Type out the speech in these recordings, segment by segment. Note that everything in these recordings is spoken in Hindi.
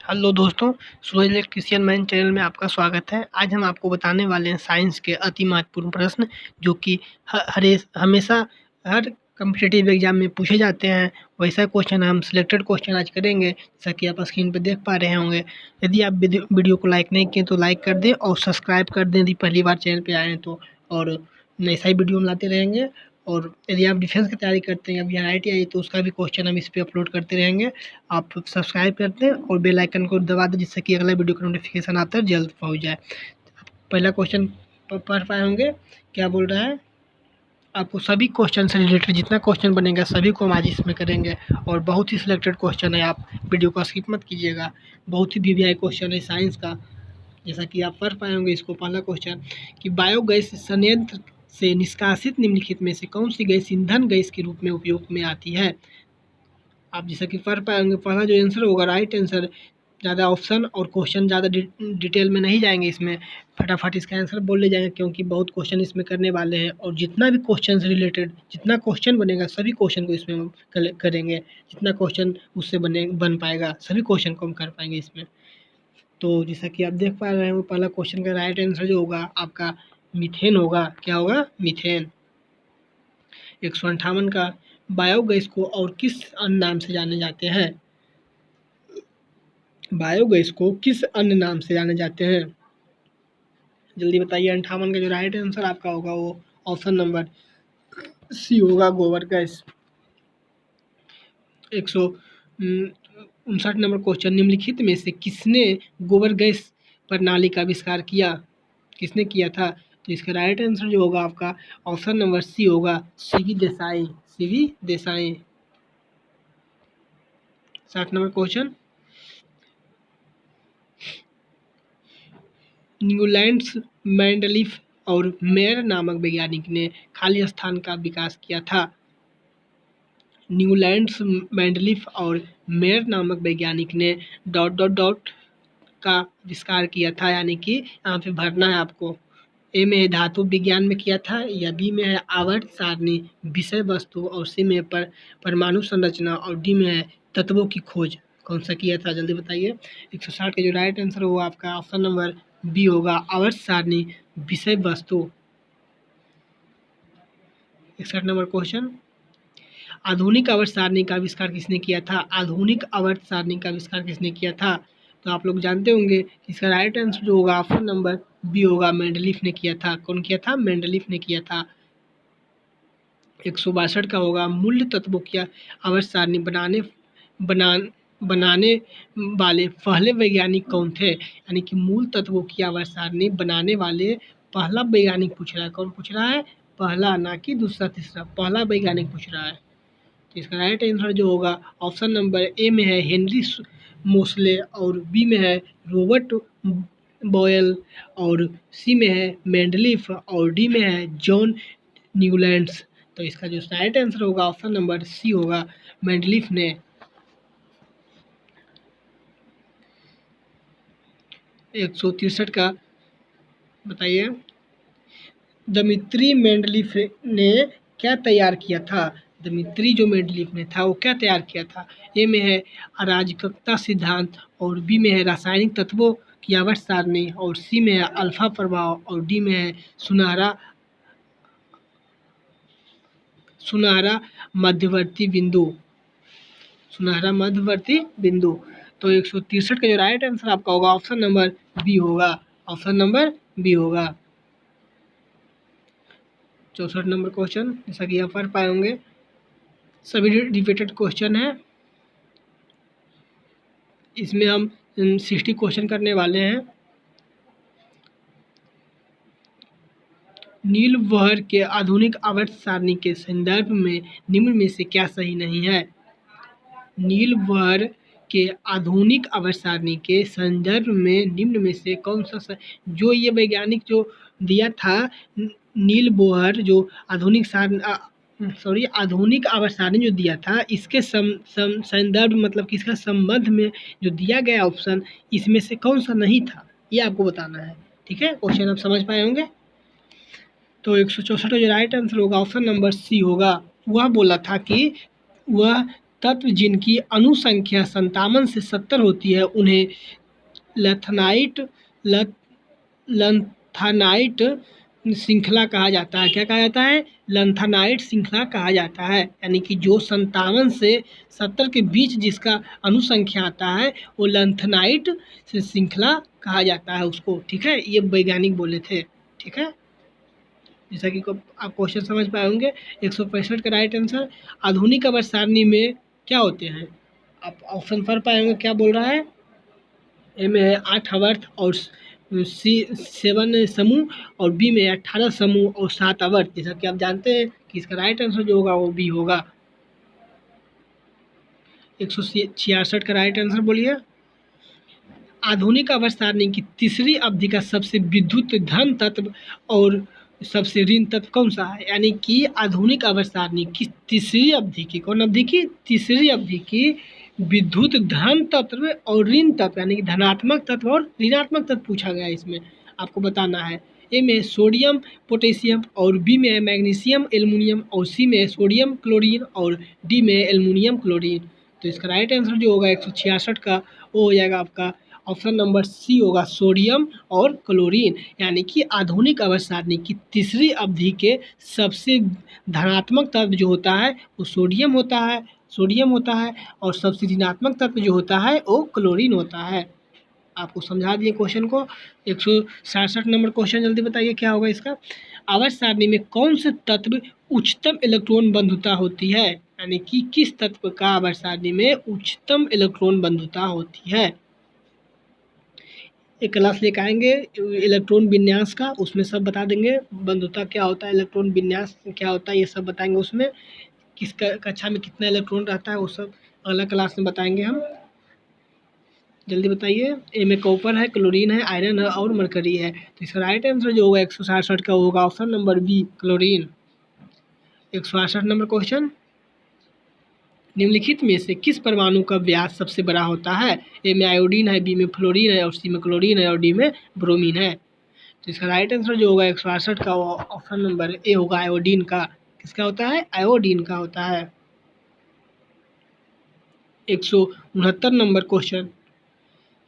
हेलो दोस्तों, सूरज इलेक्ट्रीशियन मैन चैनल में आपका स्वागत है। आज हम आपको बताने वाले हैं साइंस के अति महत्वपूर्ण प्रश्न जो कि हमेशा हर कॉम्पिटिटिव एग्जाम में पूछे जाते हैं। वैसा क्वेश्चन हम सिलेक्टेड क्वेश्चन आज करेंगे, जैसा कि आप स्क्रीन पर देख पा रहे होंगे। यदि आप वीडियो को लाइक नहीं किए तो लाइक कर दें और सब्सक्राइब कर दें यदि पहली बार चैनल पर आए हैं तो। और ऐसा ही वीडियो हम लाते रहेंगे। और यदि आप डिफेंस की तैयारी करते हैं या फिर IIT तो उसका भी क्वेश्चन हम इस पे अपलोड करते रहेंगे। आप सब्सक्राइब कर दें और बेल आइकन को दबा दें, जिससे कि अगला वीडियो का नोटिफिकेशन आता है जल्द पहुंच जाए। पहला क्वेश्चन पढ़ पाए होंगे, क्या बोल रहा है। आपको सभी क्वेश्चन से रिलेटेड जितना क्वेश्चन बनेगा सभी को हम आज इसमें करेंगे और बहुत ही सिलेक्टेड क्वेश्चन है, आप वीडियो को स्किप मत कीजिएगा। बहुत ही VVI क्वेश्चन है साइंस का, जैसा कि आप पढ़ पाए होंगे। इसको पहला क्वेश्चन कि बायोगैस संयंत्र से निष्कासित निम्नलिखित में से कौन सी गैस ईंधन गैस के रूप में उपयोग में आती है। आप जैसा कि पढ़ पाए होंगे, पहला जो आंसर होगा राइट आंसर। ज़्यादा ऑप्शन और क्वेश्चन ज़्यादा डिटेल में नहीं जाएंगे इसमें, फटाफट इसका आंसर बोल ले जाएंगे क्योंकि बहुत क्वेश्चन इसमें करने वाले हैं। और जितना भी क्वेश्चन से रिलेटेड जितना क्वेश्चन बनेगा सभी क्वेश्चन को इसमें हम करेंगे। जितना क्वेश्चन उससे बन पाएगा सभी क्वेश्चन को हम कर पाएंगे इसमें। तो जैसा कि आप देख पा रहे हैं, पहला क्वेश्चन का राइट आंसर जो होगा आपका मीथेन होगा। क्या होगा? मीथेन। 158 का बायोगैस को और किस अन्य नाम से जाने जाते हैं। बायोगैस को किस अन्य नाम से जाने जाते हैं, जल्दी बताइए। 58 का जो राइट आंसर आपका होगा वो ऑप्शन नंबर सी होगा, गोबर गैस। 159 नंबर क्वेश्चन, निम्नलिखित में से किसने गोबर गैस प्रणाली का आविष्कार किया। किसने किया था? तो इसका राइट आंसर जो होगा आपका ऑप्शन नंबर सी होगा, CV Desai. CV Desai. 60 number question, Newlands Mendeleev और मेयर नामक वैज्ञानिक ने खाली स्थान का विकास किया था। न्यूलैंड्स मैंडलीफ और मेयर नामक वैज्ञानिक ने ... का आविष्कार किया था, यानी कि यहाँ पे भरना है आपको। ए में धातु विज्ञान में किया था, या बी में है आवर्त सारणी विषय वस्तु, और सी में परमाणु संरचना, और डी में है तत्वों की खोज। कौन सा किया था जल्दी बताइए। 160 का जो राइट आंसर होगा आपका ऑप्शन नंबर बी होगा, आवर्त सारणी विषय वस्तु। 61 नंबर क्वेश्चन, आधुनिक आवर्त सारणी का आविष्कार किसने किया था। आधुनिक आवर्त सारणी का आविष्कार किसने किया था? तो आप लोग जानते होंगे इसका राइट आंसर जो होगा ऑप्शन नंबर बी होगा, मेंडलीफ ने किया था। कौन किया था? मेंडलीफ ने किया था। 162 का होगा, मूल्य तत्वों की आवर्त सारणी बनाने वाले पहले वैज्ञानिक कौन थे, यानी कि मूल तत्वों की आवर्त सारणी बनाने वाले पहला वैज्ञानिक पूछ रहा है। कौन पूछ रहा है? पहला, ना कि दूसरा तीसरा, पहला वैज्ञानिक पूछ रहा है। तो इसका राइट आंसर जो होगा ऑप्शन नंबर ए में है हेनरी मोसले, और बी में है रॉबर्ट बॉयल, और सी में है मेंडलीफ, और डी में है जॉन न्यूलैंड्स। तो इसका जो राइट आंसर होगा ऑप्शन नंबर सी होगा, मेंडलीफ ने। 163 का बताइए, दमित्री मेंडलीफ ने क्या तैयार किया था। दमित्री जो मेंडलीफ ने था वो क्या तैयार किया था। ए में है अराजकता सिद्धांत, और बी में है रासायनिक तत्वों की आवर्त सारणी, और सी में है अल्फा प्रभाव, और डी में है सुनहरा मध्यवर्ती बिंदु। सुनहरा मध्यवर्ती बिंदु। तो 163 का जो राइट आंसर आपका होगा ऑप्शन नंबर बी होगा, ऑप्शन नंबर बी होगा। 64 नंबर क्वेश्चन, जैसा कि आप पढ़ पाए होंगे, सभी रिपीटेड क्वेश्चन है। इसमें हम 60 क्वेश्चन करने वाले हैं। नील बहर के आधुनिक आवर्त सारणी के संदर्भ में निम्न में से क्या सही नहीं है। नील बहर के आधुनिक आवर्त सारणी के संदर्भ में निम्न में से कौन सा जो ये वैज्ञानिक जो दिया था नील बोहर, जो आधुनिक आवर्त सारणी जो दिया था, इसके संदर्भ मतलब कि इसका संबंध में जो दिया गया ऑप्शन, इसमें से कौन सा नहीं था, ये आपको बताना है। ठीक है, क्वेश्चन आप समझ पाए होंगे। तो 164 का जो राइट आंसर होगा ऑप्शन नंबर सी होगा। वह बोला था कि वह तत्व जिनकी अनुसंख्या 57 से 70 होती है उन्हें लैंथेनाइट लैंथेनाइट श्रृंखला कहा जाता है। क्या कहा जाता है? लैंथेनाइट श्रृंखला कहा जाता है। यानी कि जो 57 से 70 के बीच जिसका अनुसंख्या आता है वो लैंथेनाइट श्रृंखला कहा जाता है उसको। ठीक है, ये वैज्ञानिक बोले थे। ठीक है, जैसा कि आप क्वेश्चन समझ पाए होंगे। 165 का राइट आंसर। आधुनिक आवर्त सारणी में क्या होते हैं? आप ऑप्शन पढ़ पाए होंगे। क्या बोल रहा है? ए में है 8 आवर्त और सी 7 समूह और बी में 18 समूह और 7 आवर्त। जैसा कि आप जानते हैं कि इसका राइट आंसर जो होगा वो बी होगा। 166 का राइट आंसर बोलिए। आधुनिक आवर्त सारणी की तीसरी अवधि का सबसे विद्युत धन तत्व और सबसे ऋण तत्व कौन सा है? यानी कि आधुनिक आवर्त सारणी की तीसरी अवधि की, कौन अवधि की? तीसरी अवधि की विद्युत धन तत्व और ऋण तत्व, यानी कि धनात्मक तत्व और ऋणात्मक तत्व पूछा गया है। इसमें आपको बताना है। ए में सोडियम पोटेशियम और बी में है मैग्नीशियम एल्युमिनियम और सी में है सोडियम क्लोरीन और डी में है एल्युमिनियम क्लोरीन। तो इसका राइट आंसर जो होगा 166 का वो हो जाएगा आपका ऑप्शन नंबर सी होगा, सोडियम और क्लोरीन। यानी कि आधुनिक आवर्त सारणी की तीसरी अवधि के सबसे धनात्मक तत्व जो होता है वो सोडियम होता है और सबसे ऋणात्मक तत्व जो होता है वो क्लोरीन होता है। आपको समझा दिए क्वेश्चन को। 167 नंबर क्वेश्चन जल्दी बताइए क्या होगा इसका। आवर्त सारणी में कौन से तत्व उच्चतम इलेक्ट्रॉन बंधुता होती है? यानी कि किस तत्व का आवर्त सारणी में उच्चतम इलेक्ट्रॉन बंधुता होती है? एक क्लास लेकर आएंगे इलेक्ट्रॉन विन्यास का, उसमें सब बता देंगे। बंधुता क्या होता है, इलेक्ट्रॉन विन्यास क्या होता है, ये सब बताएंगे। उसमें किस कक्षा में कितना इलेक्ट्रॉन रहता है वो सब अगला क्लास में बताएंगे हम। जल्दी बताइए। ए में कॉपर है, क्लोरीन है, आयरन है और मरकरी है। तो इसका राइट आंसर जो होगा 167 का होगा option number B, chlorine. 168 number question. निम्नलिखित में से किस परमाणु का व्यास सबसे बड़ा होता है? ए में आयोडीन है, बी में फ्लोरीन है और सी में क्लोरीन है और डी में ब्रोमीन है। तो इसका राइट आंसर जो होगा 168 का ऑप्शन नंबर ए होगा, आयोडीन का। किसका होता है? आयोडीन का होता है। 169 नंबर क्वेश्चन।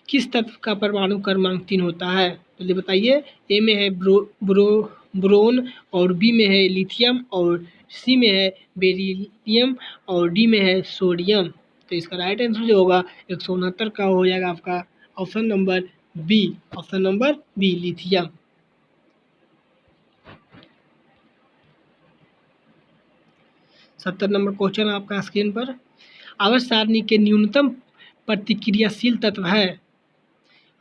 किस तत्व का परमाणु क्रमांक 3 होता है? जल्दी बताइए। ए में है ब्रोन और बी में है लिथियम और सी में है बेरिलियम और डी में है सोडियम। तो इसका राइट आंसर जो होगा 169 का हो जाएगा आपका option number B, option number B, lithium. 70 number question आपका स्क्रीन पर। आवर्त सारणी के न्यूनतम प्रतिक्रियाशील तत्व है।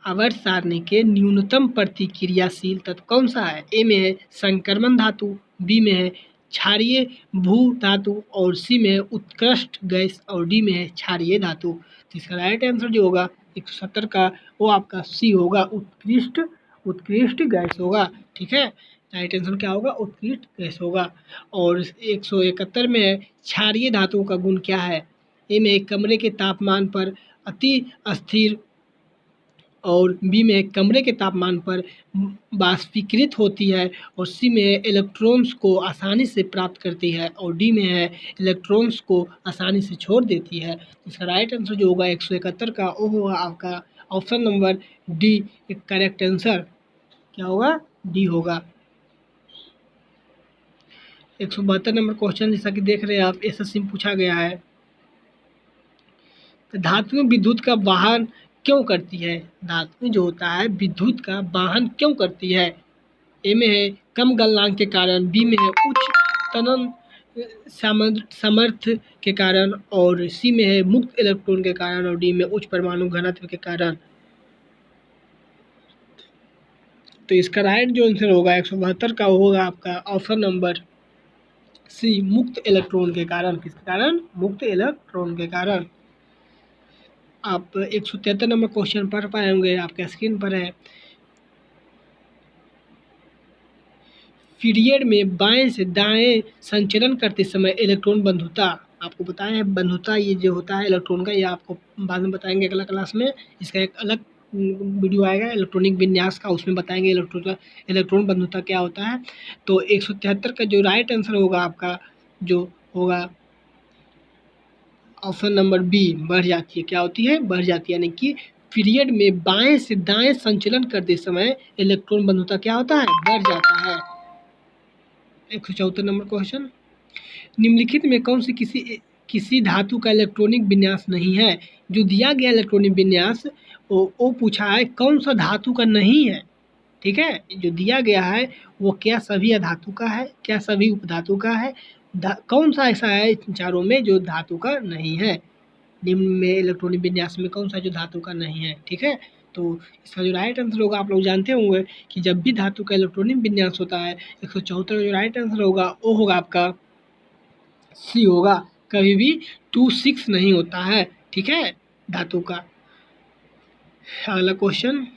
आवर्त सारणी के न्यूनतम प्रतिक्रियाशील तत्व कौन सा है? ए में है संक्रमण धातु, बी में है क्षारीय भू धातु और सी में है उत्कृष्ट गैस और डी में है क्षारीय धातु। तो इसका राइट आंसर जो होगा 170 का वो आपका सी होगा, उत्कृष्ट गैस होगा। ठीक है, राइट आंसर क्या होगा? उत्कृष्ट गैस होगा। और 171 में है क्षारीय धातुओं का गुण क्या है? ए में एक कमरे के तापमान पर अति अस्थिर और बी में कमरे के तापमान पर वाष्पीकृत होती है और सी में है इलेक्ट्रॉन्स को आसानी से प्राप्त करती है और डी में है इलेक्ट्रॉन्स को आसानी से छोड़ देती है। इसका राइट आंसर जो होगा 171 का वो होगा आपका option number D, correct answer क्या होगा? डी होगा। 172 नंबर क्वेश्चन जैसा कि देख रहे हैं आप, एसएससी में पूछा गया है। धातुएं विद्युत का वाहन क्यों करती है? धातुएं जो होता है विद्युत का वाहन क्यों करती है? ए में है कम गलनांक के कारण, बी में है उच्च तनन सामर्थ्य के कारण और सी में है मुक्त इलेक्ट्रॉन के कारण और डी में उच्च परमाणु घनत्व के कारण। तो इसका राइट जो आंसर होगा 172 का होगा आपका ऑप्शन नंबर सी, मुक्त इलेक्ट्रॉन के कारण। किसके कारण? मुक्त इलेक्ट्रॉन के कारण। आप 173 नंबर क्वेश्चन पढ़ पाए होंगे, आपके स्क्रीन पर है। पीरियड में बाएं से दाएं संचलन करते समय इलेक्ट्रॉन बंधुता, आपको बताया है बंधुता ये जो होता है इलेक्ट्रॉन का, ये आपको बाद में बताएंगे अगला क्लास में। इसका एक अलग वीडियो आएगा इलेक्ट्रॉनिक विन्यास का, उसमें बताएंगे इलेक्ट्रॉन बंधुता क्या होता है। तो 173 का जो राइट आंसर होगा आपका जो होगा ऑप्शन नंबर बी बढ़ जाती है। क्या होती है? बढ़ जाती है, यानी कि पीरियड में बाएं से दाएं संचलन करते समय इलेक्ट्रॉन बंधुता क्या होता है? बढ़ जाता है। 174 नंबर क्वेश्चन, निम्नलिखित में कौन सी किसी धातु का इलेक्ट्रॉनिक विन्यास नहीं है? जो दिया गया इलेक्ट्रॉनिक विन्यास वो पूछा है कौन सा धातु का नहीं है। ठीक है, जो दिया गया है वो क्या सभी अधातु का है, क्या सभी उपधातु का है, कौन सा ऐसा है इन चारों में जो धातु का नहीं है? निम्न में इलेक्ट्रॉनिक विन्यास में कौन सा जो धातु का नहीं है? ठीक है, तो इसका जो राइट आंसर होगा, आप लोग जानते होंगे कि जब भी धातु का इलेक्ट्रॉनिक विन्यास होता है 174 का जो राइट आंसर होगा वो होगा आपका सी होगा। कभी भी 2 6 नहीं होता है। ठीक है, धातु का। अगला क्वेश्चन,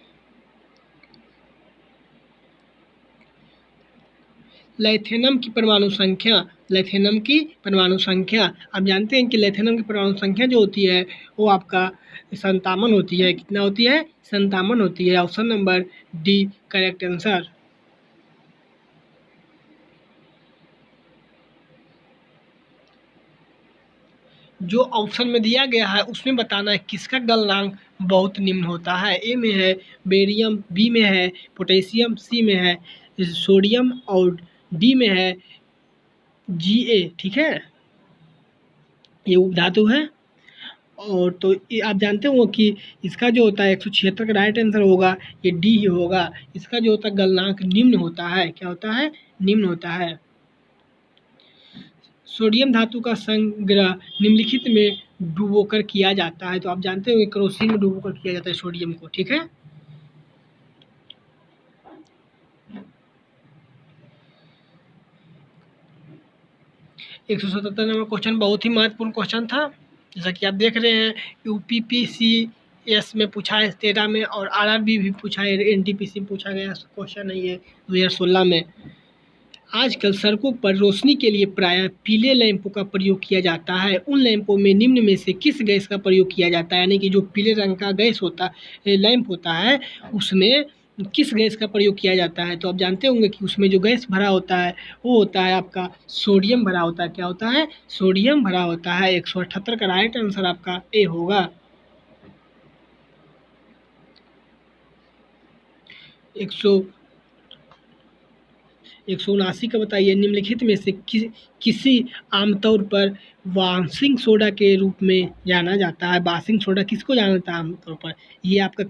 लिथियम की परमाणु संख्या। लिथियम की परमाणु संख्या, आप जानते हैं कि लिथियम की परमाणु संख्या जो होती है वो आपका 57 होती है। कितना होती है? 57 होती है। Option number D correct answer. जो ऑप्शन में दिया गया है उसमें बताना है किसका गलनांक बहुत निम्न होता है। ए में है बेरियम, बी में है पोटेशियम, सी में है सोडियम और डी में है Ga। ठीक है, ये उपधातु है। और तो ये आप जानते हो कि इसका जो होता है 176 का राइट आंसर होगा ये डी ही होगा। इसका जो होता है गलनांक निम्न होता है। क्या होता है? निम्न होता है। सोडियम धातु का संग्रह निम्नलिखित में डुबोकर किया जाता है। तो आप जानते हो कि केरोसिन में डुबोकर किया जाता है सोडियम को। ठीक है, 177 नंबर क्वेश्चन बहुत ही महत्वपूर्ण क्वेश्चन था। जैसा कि आप देख रहे हैं यूपीपीसीएस में पूछा है 13 में, और आरआरबी भी पूछा है, एनटीपीसी में पूछा गया क्वेश्चन है ये 2016 में। आजकल सड़कों पर रोशनी के लिए प्रायः पीले लैंपों का प्रयोग किया जाता है। उन लैंपों में निम्न में से किस गैस का प्रयोग किया जाता है? यानी कि जो पीले रंग का गैस होता लैंप होता है उसमें किस गैस का प्रयोग किया जाता है? तो आप जानते होंगे कि उसमें जो गैस भरा होता है वो होता है आपका सोडियम भरा होता है। क्या होता है? सोडियम भरा होता है। 178 का राइट आंसर आपका ए होगा। 179 का बताइए, निम्नलिखित में से किसी आमतौर पर वाशिंग सोडा के रूप में जाना जाता है। वाशिंग सोडा किसको जाना जाता है आमतौर पर? ये आपका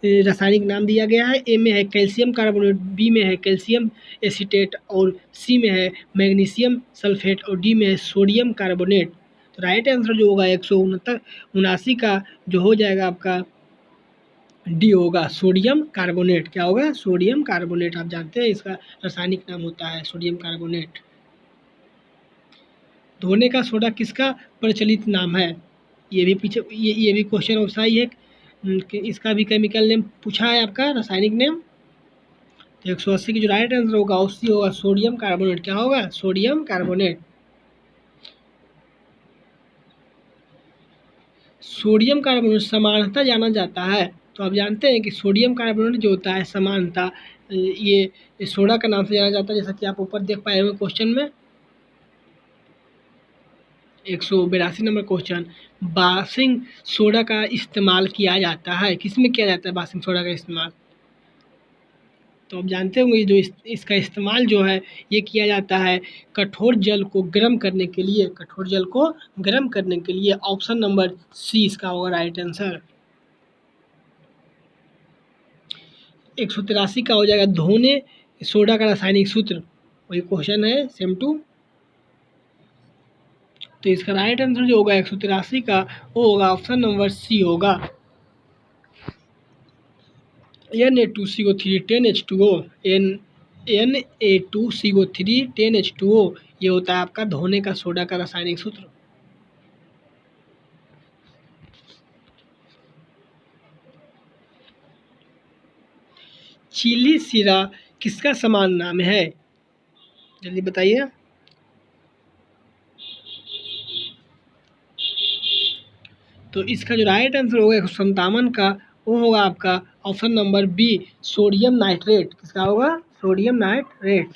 रासायनिक नाम दिया गया है। ए में है कैल्शियम कार्बोनेट, बी में है कैल्शियम एसीटेट और सी में है मैग्नीशियम सल्फेट और डी में है सोडियम कार्बोनेट। तो राइट आंसर जो होगा 179 का जो हो जाएगा आपका डी होगा सोडियम कार्बोनेट। क्या होगा? Sodium carbonate. आप जानते हैं इसका रासायनिक नाम होता है सोडियम कार्बोनेट। धोने का सोडा किसका प्रचलित नाम है? ये भी पीछे ये भी क्वेश्चन वैसा ही है कि इसका भी केमिकल नेम पूछा है आपका, रासायनिक नेम। तो 180 की जो राइट आंसर होगा उससे होगा सोडियम कार्बोनेट। क्या होगा? Sodium carbonate. सोडियम कार्बोनेट समानता जाना जाता है। तो आप जानते हैं कि सोडियम कार्बोनेट जो होता है समानता, ये सोडा का नाम से जाना जाता है। जैसा कि आप ऊपर देख पाए होंगे क्वेश्चन में। 182 नंबर क्वेश्चन, बासिंग सोडा का इस्तेमाल किया जाता है। किसमें किया जाता है बासिंग सोडा का इस्तेमाल? तो आप जानते होंगे जो इसका इस्तेमाल जो है ये किया जाता है कठोर जल को गर्म करने के लिए। कठोर जल को गर्म करने के लिए। ऑप्शन नंबर सी इसका होगा राइट आंसर। 183 का हो जाएगा धोने सोडा का रासायनिक सूत्र। वही क्वेश्चन है सेम टू। तो इसका राइट आंसर जो होगा 183 का वो होगा ऑप्शन नंबर सी होगा। Na2CO3 10H2O, Na2CO3 10H2O, ये होता है आपका धोने का सोडा का रासायनिक सूत्र। चिली सिरा किसका समान नाम है? जल्दी बताइए। तो इसका जो राइट आंसर होगा 157 का वो होगा आपका option number B sodium nitrate. किसका होगा? Sodium nitrate.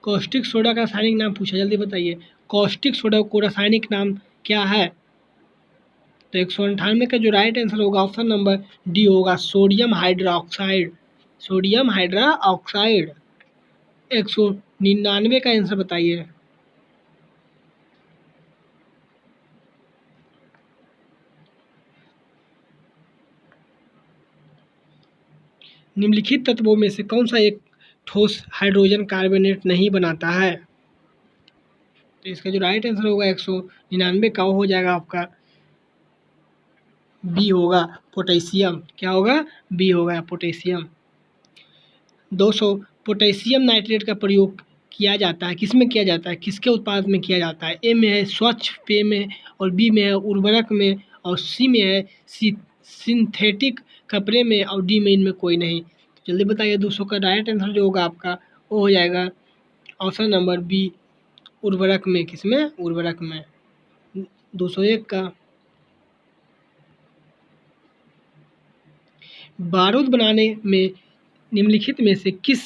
कॉस्टिक सोडा का रासायनिक नाम पूछा, जल्दी बताइए। कॉस्टिक सोडा को रासायनिक नाम क्या है? तो 198 का जो राइट आंसर होगा ऑप्शन नंबर डी होगा, सोडियम हाइड्रोक्साइड। Sodium hydroxide. 199 का आंसर बताइए। निम्नलिखित तत्वों में से कौन सा एक ठोस हाइड्रोजन कार्बोनेट नहीं बनाता है? तो इसका जो राइट आंसर होगा 199 का, वो हो जाएगा आपका बी होगा, पोटेशियम। क्या होगा? बी होगा, पोटेशियम। 200 पोटेशियम नाइट्रेट का प्रयोग किया जाता है, किस में किया जाता है, किसके उत्पाद में किया जाता है? ए में है स्वच्छ पेय में, और बी में है उर्वरक में, और सी में है सिंथेटिक कपड़े में, और डी में इनमें कोई नहीं। तो जल्दी बताइए, 200 का राइट आंसर जो होगा आपका वो हो जाएगा ऑप्शन नंबर बी, उर्वरक में। किसमें? उर्वरक में। 201 का, बारूद बनाने में निम्नलिखित में से किस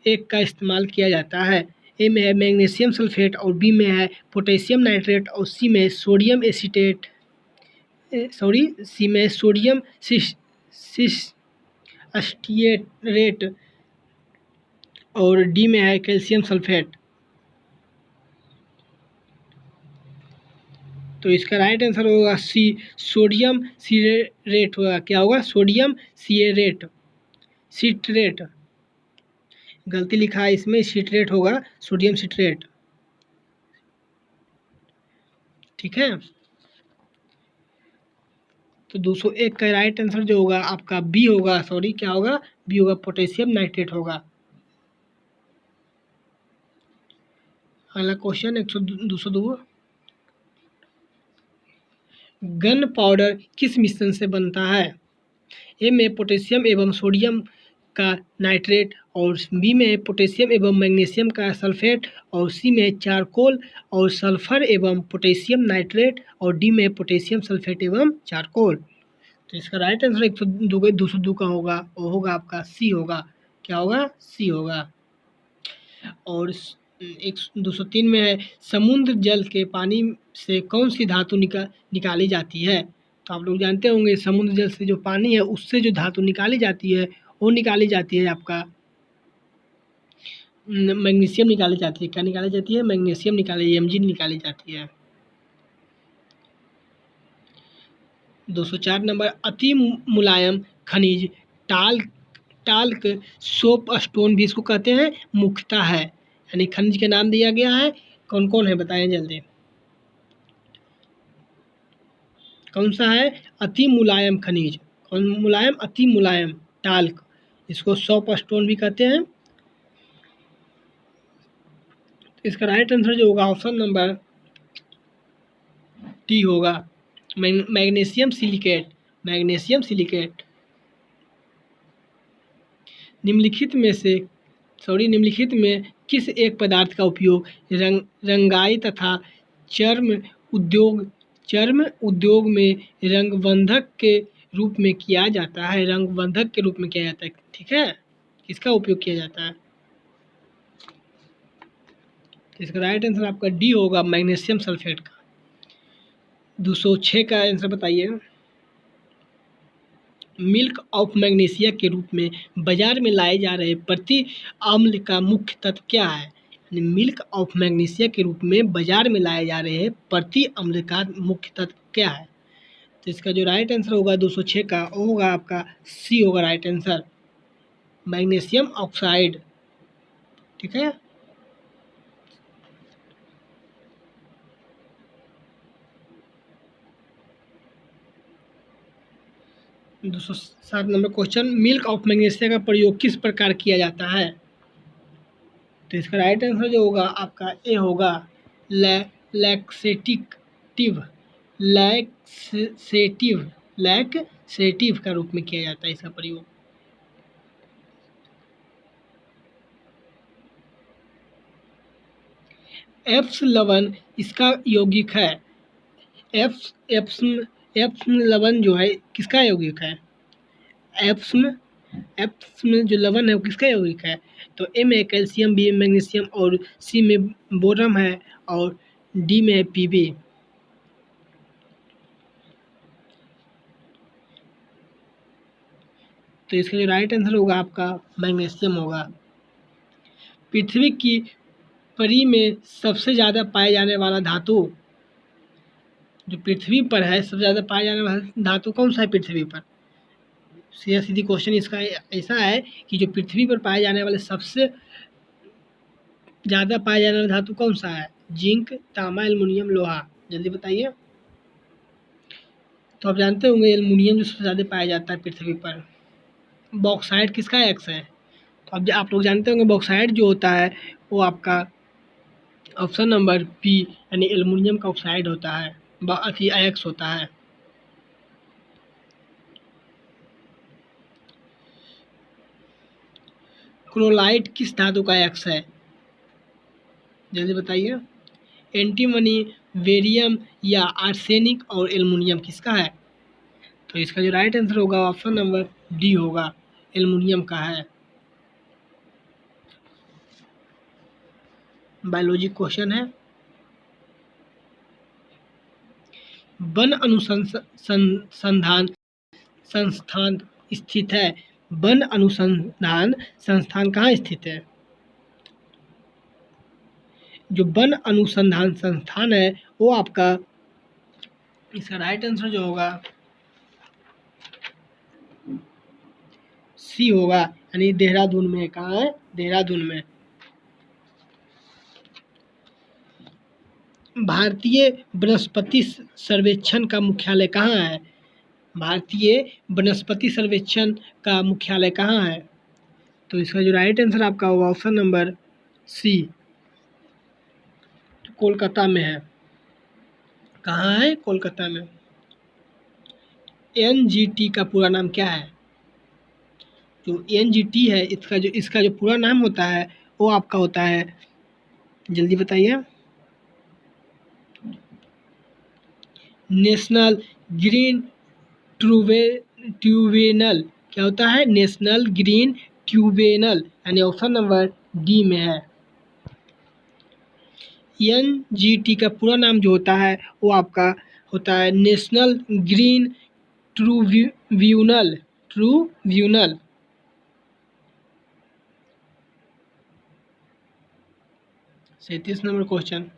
एक का इस्तेमाल किया जाता है? ए में है मैग्नीशियम सल्फेट, और बी में है पोटेशियम नाइट्रेट, और सी में सोडियम एसीटेट, सी में सोडियम अस्टिएरेट, और डी में है कैल्शियम सल्फेट। तो इसका राइट आंसर होगा सी, सोडियम सीरेट होगा। क्या होगा? सोडियम सीरेट, सिट्रेट। गलती लिखा है इसमें, सिट्रेट होगा, सोडियम सिट्रेट। ठीक है। तो 201 का राइट आंसर जो होगा आपका बी होगा, सॉरी क्या होगा? बी होगा, पोटेशियम नाइट्रेट होगा। अगला क्वेश्चन 202, गन पाउडर किस मिश्रण से बनता है? ए में पोटेशियम एवं सोडियम का नाइट्रेट, और बी में पोटेशियम एवं मैग्नीशियम का सल्फेट, और सी में चारकोल और सल्फर एवं पोटेशियम नाइट्रेट, और डी में पोटेशियम सल्फेट एवं चारकोल। तो इसका राइट आंसर 202 का होगा, वो होगा आपका सी होगा। क्या होगा? सी होगा। और 203 में है, समुद्र जल के पानी से कौन सी धातु निकाली जाती है? तो आप लोग जानते होंगे, समुद्र जल से जो पानी है उससे जो धातु निकाली जाती है वो निकाली जाती है आपका मैग्नीशियम निकाली जाती है। क्या निकाली जाती है? मैग्नीशियम निकाली, एमजी निकाली जाती है। 204 नंबर, अति मुलायम खनिज टाल्क सोप स्टोन भी इसको कहते हैं मुख्यतः है, यानी खनिज के नाम दिया गया है। कौन कौन है बताएं जल्दी। कौन सा है? अति मुलायम खनिज। कौन मुलायम? अति मुलायम, टाल्क। इसको सोप स्टोन भी कहते हैं। इसका राइट आंसर जो होगा ऑप्शन नंबर डी होगा, मैग्नीशियम सिलिकेट। Magnesium silicate. निम्नलिखित में किस एक पदार्थ का उपयोग रंगाई तथा चर्म उद्योग में रंगबंधक के रूप में किया जाता है? रंगबंधक के रूप में किया जाता है। ठीक है, किसका उपयोग किया जाता है? इसका राइट आंसर आपका डी होगा, मैग्नीशियम सल्फेट का। 206 का आंसर बताइए। मिल्क ऑफ मैग्नीशिया के रूप में बाजार में लाए जा रहे प्रति अम्ल का मुख्य तत्व क्या है? यानी मिल्क ऑफ मैग्नीशिया के रूप में बाजार में लाए जा रहे हैं प्रति अम्ल का मुख्य तत्व क्या है? तो इसका जो राइट आंसर होगा 206 का, वो होगा आपका सी होगा राइट आंसर, मैग्नीशियम ऑक्साइड। ठीक है। 207 number question, milk of magnesia का प्रयोग किस प्रकार किया जाता है? तो इसका राइट आंसर जो होगा आपका ए होगा, लैक्सेटिव लैक्सेटिव का रूप में किया जाता है इसका प्रयोग। एप्स लवण इसका यौगिक है। एप्सम लवण जो है किसका यौगिक है? एप्सम एफ में जो लवण है वो किसका यौगिक है? तो ए में कैल्शियम, बी में मैग्नीशियम और सी में बोरम है और डी में है पीबी। तो इसका जो राइट आंसर होगा आपका मैग्नीशियम होगा। पृथ्वी की परी में सबसे ज़्यादा पाए जाने वाला धातु, जो पृथ्वी पर है सबसे ज़्यादा पाए जाने वाला धातु कौन सा है पृथ्वी पर? सीधा सीधी क्वेश्चन इसका ऐसा है कि जो पृथ्वी पर पाए जाने वाले सबसे ज़्यादा पाए जाने वाला धातु कौन सा है? जिंक, तांबा, एल्युमिनियम, लोहा। जल्दी बताइए। तो आप जानते होंगे एल्युमिनियम जो सबसे ज़्यादा पाया जाता है पृथ्वी पर। बॉक्साइट किसका एक्स है? तो अब आप लोग जानते होंगे बॉक्साइट जो होता है वो आपका ऑप्शन नंबर पी यानी एल्युमिनियम का ऑक्साइड होता है, एक्स होता है। क्लोराइड किस धातु का एक्स है? जल्दी बताइए। एंटीमनी, बेरियम या आर्सेनिक और एल्युमिनियम किसका है? तो इसका जो राइट आंसर होगा ऑप्शन नंबर डी होगा, एल्युमिनियम का है। बायोलॉजी क्वेश्चन है। वन अनुसंधान संस्थान स्थित है। वन अनुसंधान संस्थान कहाँ स्थित है? जो वन अनुसंधान संस्थान है वो आपका, इसका राइट आंसर जो होगा सी होगा, यानी देहरादून में। कहाँ है? देहरादून में। भारतीय वनस्पति सर्वेक्षण का मुख्यालय कहाँ है? भारतीय वनस्पति सर्वेक्षण का मुख्यालय कहाँ है? तो इसका जो राइट आंसर आपका होगा ऑप्शन नंबर सी, कोलकाता में है। कहाँ है? कोलकाता में। एनजीटी का पूरा नाम क्या है? जो एनजीटी है इसका जो पूरा नाम होता है वो आपका होता है, जल्दी बताइए। National green tribunal. क्या होता है? नेशनल ग्रीन ट्यूबेनल, यानी ऑप्शन नंबर डी में है। एनजीटी का पूरा नाम जो होता है वो आपका होता है नेशनल ग्रीन ट्रूब्यूनल। 37 number question.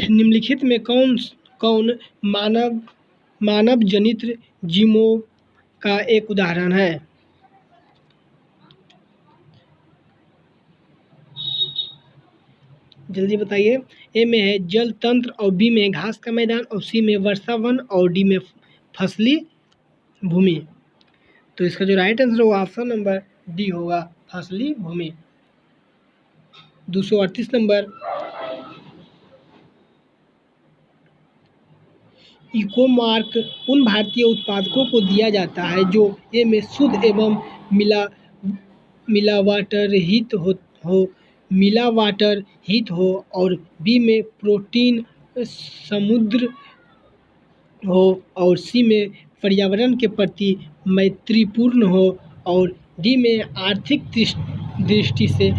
निम्नलिखित में कौन कौन मानव जनित जीवों का एक उदाहरण है? जल्दी बताइए। ए में है जल तंत्र और बी में घास का मैदान और सी में वर्षा वन और डी में फसली भूमि। तो इसका जो राइट आंसर होगा ऑप्शन नंबर डी होगा, फसली भूमि। 238 नंबर। इको मार्क उन भारतीय उत्पादकों को दिया जाता है जो ए में शुद्ध एवं मिलावटर हित हो और बी में प्रोटीन समुद्र हो और सी में पर्यावरण के प्रति मैत्रीपूर्ण हो और डी में आर्थिक दृष्टि से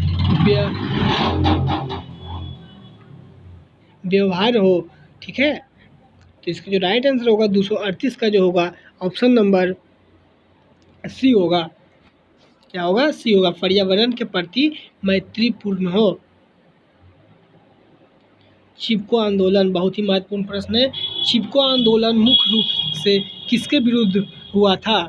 व्यवहार हो। ठीक है, तो इसका जो राइट आंसर होगा 238 का जो होगा ऑप्शन नंबर सी होगा। क्या होगा? सी होगा, पर्यावरण के प्रति मैत्रीपूर्ण हो। चिपको आंदोलन बहुत ही महत्वपूर्ण प्रश्न है। चिपको आंदोलन मुख्य रूप से किसके विरुद्ध हुआ था?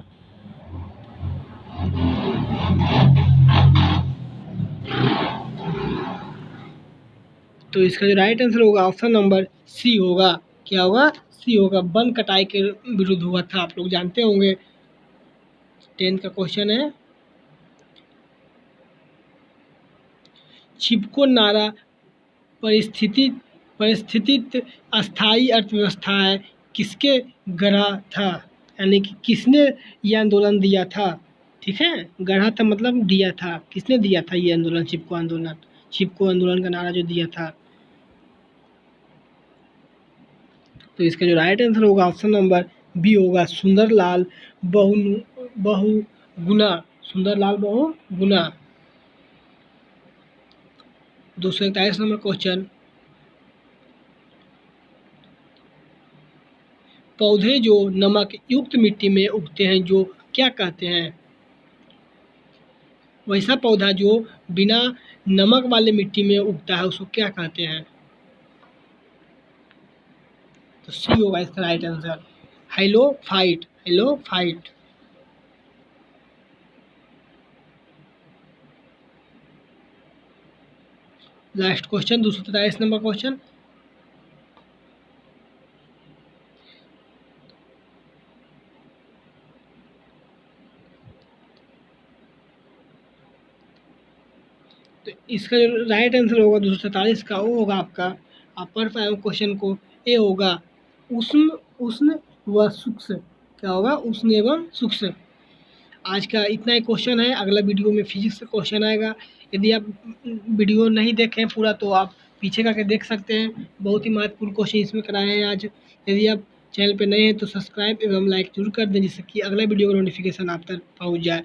तो इसका जो राइट आंसर होगा ऑप्शन नंबर सी होगा। क्या होगा? सी होगा, वन कटाई के विरुद्ध हुआ था। आप लोग जानते होंगे, 10 का क्वेश्चन है। चिपको नारा परिस्थितिक अस्थायी अर्थव्यवस्था है किसके गढ़ा था? यानी कि किसने ये आंदोलन दिया था? ठीक है, गढ़ा था मतलब दिया था। किसने दिया था ये आंदोलन? चिपको आंदोलन। चिपको आंदोलन का नारा जो दिया था तो इसका जो राइट आंसर होगा ऑप्शन नंबर बी होगा सुंदरलाल बहुगुणा। सुंदरलाल बहुगुणा। 241 नंबर क्वेश्चन, पौधे जो नमक युक्त मिट्टी में उगते हैं जो क्या कहते हैं? वैसा पौधा जो बिना नमक वाले मिट्टी में उगता है उसको क्या कहते हैं? तो सी होगा इसका right answer, halophyte. Halophyte. Last question 243 number question, तो इसका जो राइट आंसर होगा 247 का वो होगा आपका, आप पढ़ पाए क्वेश्चन को, ए होगा उष्ण उष्ण व सूक्ष्म। क्या होगा? उष्ण एवं सूक्ष्म। आज का इतना ही क्वेश्चन है, अगला वीडियो में फिजिक्स का क्वेश्चन आएगा। यदि आप वीडियो नहीं देखें पूरा तो आप पीछे करके देख सकते हैं, बहुत ही महत्वपूर्ण क्वेश्चन इसमें कराए हैं आज। यदि आप चैनल पर नए हैं तो सब्सक्राइब एवं लाइक जरूर कर दें जिससे कि अगला वीडियो का नोटिफिकेशन आप तक पहुँच जाए।